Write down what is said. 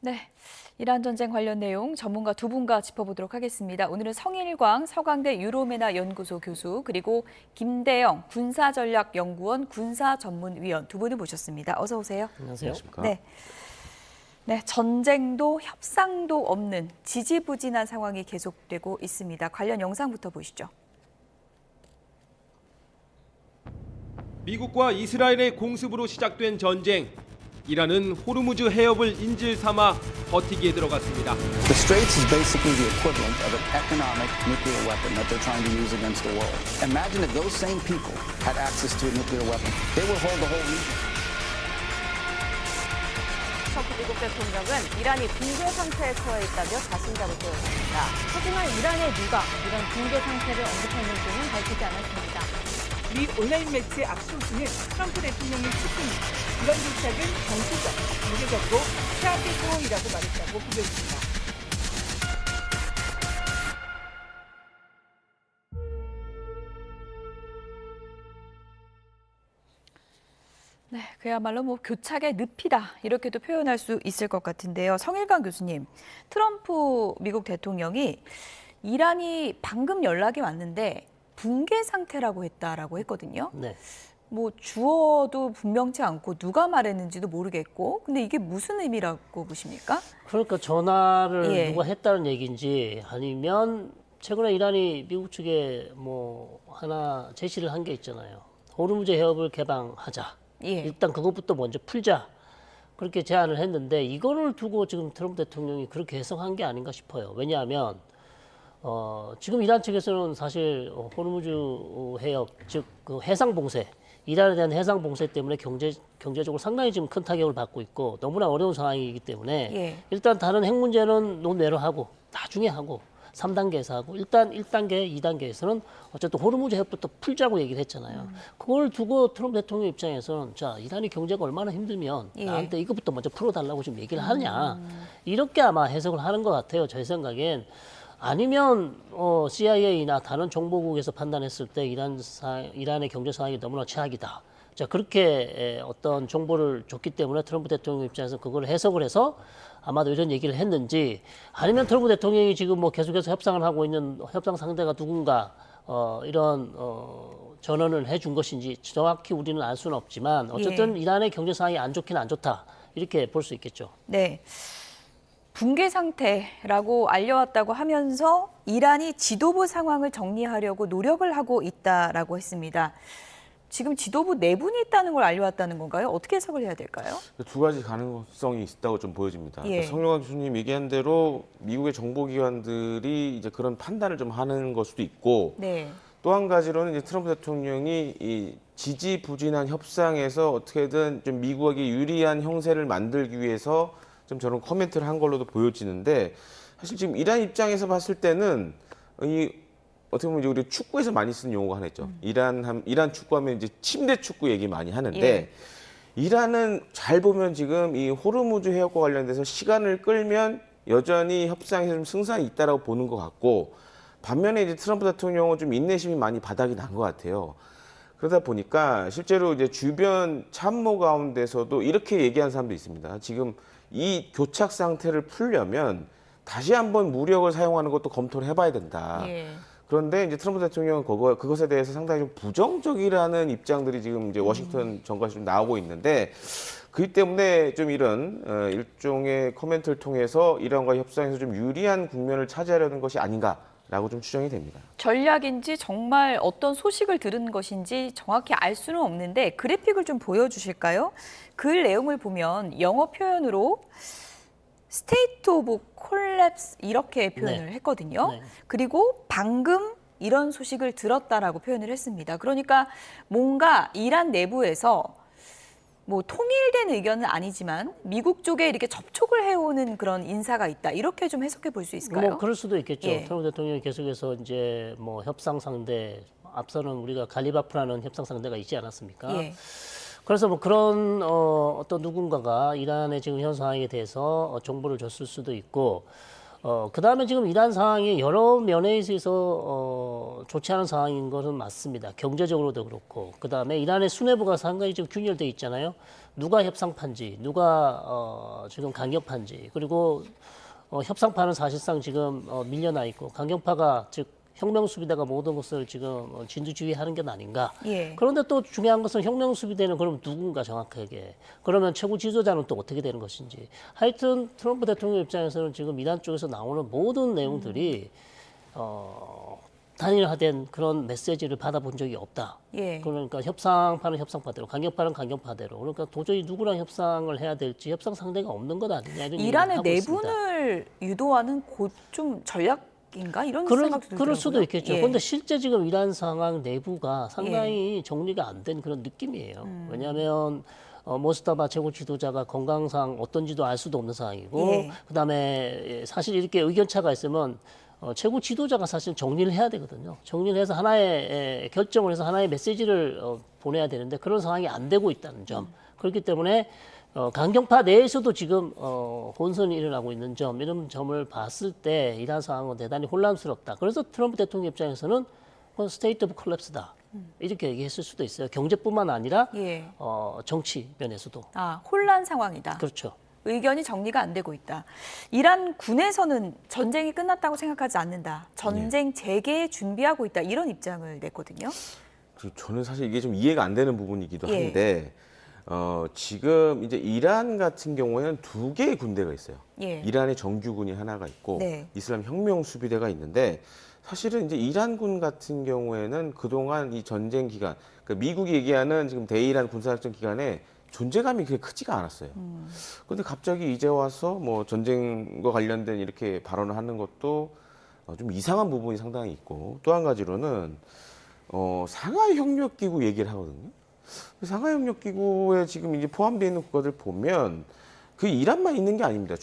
네, 이란 전쟁 관련 내용 전문가 두 분과 짚어보도록 하겠습니다. 오늘은 성일광 서강대 유로메나 연구소 교수 그리고 김대영 군사전략연구원 군사전문위원 두 분을 모셨습니다. 어서 오세요. 안녕하세요. 네. 네, 전쟁도 협상도 없는 지지부진한 상황이 계속되고 있습니다. 관련 영상부터 보시죠. 미국과 이스라엘의 공습으로 시작된 전쟁. 이란은 호르무즈 해협을 인질 삼아 버티기에 들어갔습니다. The Straits is basically the equivalent of an economic nuclear weapon that they're trying to use against the world. Imagine if those same people had access to a nuclear weapon. They would hold the whole region. 트럼프 미국 대통령은 이란이 붕괴 상태에 처해 있다며 자신감을 보였습니다. 하지만 이란의 누가 이런 붕괴 상태를 언급했는지는 밝히지 않았습니다. 미 온라인 매체 압수수는 트럼프 대통령의 축구입니다. 이런 도착은 정치적, 경제적으로 최악의 상황이라고 말했다고 보도했습니다. 네, 그야말로 교착의 늪이다 이렇게도 표현할 수 있을 것 같은데요. 성일관 교수님, 트럼프 미국 대통령이 이란이 방금 연락이 왔는데 붕괴 상태라고 했다라고 했거든요. 네. 주어도 분명치 않고 누가 말했는지도 모르겠고, 근데 이게 무슨 의미라고 보십니까? 그러니까 전화를 예. 누가 했다는 얘기인지 아니면 최근에 이란이 미국 측에 하나 제시를 한 게 있잖아요. 호르무즈 해협을 개방하자. 예. 일단 그것부터 먼저 풀자. 그렇게 제안을 했는데 이거를 두고 지금 트럼프 대통령이 그렇게 해석한 게 아닌가 싶어요. 왜냐하면 지금 이란 측에서는 사실 호르무즈 해협, 즉 그 해상 봉쇄, 이란에 대한 해상 봉쇄 때문에 경제적으로 상당히 지금 큰 타격을 받고 있고 너무나 어려운 상황이기 때문에 예. 일단 다른 핵 문제는 논외로 하고 나중에 하고 3단계에서 하고 일단 1단계, 2단계에서는 어쨌든 호르무즈 해협부터 풀자고 얘기를 했잖아요. 그걸 두고 트럼프 대통령 입장에서는 자, 이란이 경제가 얼마나 힘들면 예. 나한테 이것부터 먼저 풀어달라고 지금 얘기를 하냐. 이렇게 아마 해석을 하는 것 같아요. 제 생각엔. 아니면 CIA나 다른 정보국에서 판단했을 때 이란의 경제 상황이 너무나 최악이다. 자, 그렇게 어떤 정보를 줬기 때문에 트럼프 대통령 입장에서 그걸 해석을 해서 아마도 이런 얘기를 했는지, 아니면 트럼프 대통령이 지금 계속해서 협상을 하고 있는 협상 상대가 누군가 이런 전언을 해준 것인지 정확히 우리는 알 수는 없지만 어쨌든 예. 이란의 경제 상황이 안 좋긴 안 좋다 이렇게 볼 수 있겠죠. 네. 붕괴 상태라고 알려왔다고 하면서 이란이 지도부 상황을 정리하려고 노력을 하고 있다라고 했습니다. 지금 지도부 내분이 있다는 걸 알려왔다는 건가요? 어떻게 해석을 해야 될까요? 두 가지 가능성이 있다고 좀 보여집니다. 예. 성룡환 교수님 얘기한 대로 미국의 정보기관들이 이제 그런 판단을 좀 하는 걸 수도 있고, 네. 또 한 가지로는 이제 트럼프 대통령이 이 지지부진한 협상에서 어떻게든 좀 미국에게 유리한 형세를 만들기 위해서 좀 저런 코멘트를 한 걸로도 보여지는데, 사실 지금 이란 입장에서 봤을 때는 이 어떻게 보면 이제 우리 축구에서 많이 쓰는 용어가 하나 있죠. 이란 축구하면 이제 침대 축구 얘기 많이 하는데, 예. 이란은 잘 보면 지금 이 호르무즈 해협과 관련돼서 시간을 끌면 여전히 협상에서 좀 승산이 있다라고 보는 것 같고, 반면에 이제 트럼프 대통령은 좀 인내심이 많이 바닥이 난 것 같아요. 그러다 보니까 실제로 이제 주변 참모 가운데서도 이렇게 얘기하는 사람도 있습니다. 지금 이 교착 상태를 풀려면 다시 한번 무력을 사용하는 것도 검토를 해봐야 된다. 예. 그런데 이제 트럼프 대통령은 그것에 대해서 상당히 좀 부정적이라는 입장들이 지금 이제 워싱턴 정가에서 좀 나오고 있는데, 그렇기 때문에 좀 이런 일종의 코멘트를 통해서 이란과 협상에서 좀 유리한 국면을 차지하려는 것이 아닌가라고 좀 추정이 됩니다. 전략인지 정말 어떤 소식을 들은 것인지 정확히 알 수는 없는데 그래픽을 좀 보여주실까요? 글 내용을 보면 영어 표현으로 스테이트 오브 콜랩스 이렇게 표현을 네. 했거든요. 네. 그리고 방금 이런 소식을 들었다라고 표현을 했습니다. 그러니까 뭔가 이란 내부에서 통일된 의견은 아니지만 미국 쪽에 이렇게 접촉을 해오는 그런 인사가 있다. 이렇게 좀 해석해 볼 수 있을까요? 그럴 수도 있겠죠. 예. 트럼프 대통령이 계속해서 이제 협상 상대, 앞서는 우리가 갈리바프라는 협상 상대가 있지 않았습니까? 예. 그래서 그런 어떤 누군가가 이란의 지금 현 상황에 대해서 정보를 줬을 수도 있고, 그다음에 지금 이란 상황이 여러 면에 있어서 좋지 않은 상황인 것은 맞습니다. 경제적으로도 그렇고, 그다음에 이란의 수뇌부가 상당히 지금 균열돼 있잖아요. 누가 협상파인지, 누가 지금 강경파인지, 그리고 협상파는 사실상 지금 밀려나 있고 강경파가 즉 혁명수비대가 모든 것을 지금 진두지휘하는 게 아닌가. 예. 그런데 또 중요한 것은 혁명수비대는 그럼 누군가 정확하게. 그러면 최고 지도자는 또 어떻게 되는 것인지. 하여튼 트럼프 대통령 입장에서는 지금 이란 쪽에서 나오는 모든 내용들이 단일화된 그런 메시지를 받아본 적이 없다. 예. 그러니까 협상파는 협상파대로, 강경파는 강경파대로. 그러니까 도저히 누구랑 협상을 해야 될지 협상 상대가 없는 것 아니냐 이런 이란의 얘기를 하고 있습니다. 내분을 유도하는 좀 전략인가 이런 생각도 들더라고요. 그럴 수도 있겠죠. 예. 그런데 실제 지금 이란 상황 내부가 상당히 정리가 안 된 그런 느낌이에요. 왜냐하면 모스타바 최고 지도자가 건강상 어떤지도 알 수도 없는 상황이고, 예. 그다음에 사실 이렇게 의견차가 있으면 최고 지도자가 사실 정리를 해야 되거든요. 정리를 해서 하나의 결정을 해서 하나의 메시지를 보내야 되는데 그런 상황이 안 되고 있다는 점. 그렇기 때문에 강경파 내에서도 지금 혼선이 일어나고 있는 점, 이런 점을 봤을 때 이란 상황은 대단히 혼란스럽다. 그래서 트럼프 대통령 입장에서는 스테이트 오브 콜랩스다. 이렇게 얘기했을 수도 있어요. 경제뿐만 아니라 예. 정치 면에서도. 아, 혼란 상황이다. 그렇죠. 의견이 정리가 안 되고 있다. 이란 군에서는 전쟁이 끝났다고 생각하지 않는다. 전쟁 재개 준비하고 있다. 이런 입장을 냈거든요. 저는 사실 이게 좀 이해가 안 되는 부분이기도 예. 한데 지금 이제 이란 같은 경우에는 두 개의 군대가 있어요. 예. 이란의 정규군이 하나가 있고 네. 이슬람 혁명 수비대가 있는데 사실은 이제 이란군 같은 경우에는 그동안 이 전쟁 기간, 그러니까 미국이 얘기하는 지금 대이란 군사작전 기간에 존재감이 그렇게 크지가 않았어요. 그런데 갑자기 이제 와서 뭐 전쟁과 관련된 이렇게 발언을 하는 것도 좀 이상한 부분이 상당히 있고, 또 한 가지로는 상하이 협력기구 얘기를 하거든요. 상하이 협력기구에 지금 이제 포함되어 있는 국가들 보면 그 이란만 있는 게 아닙니다.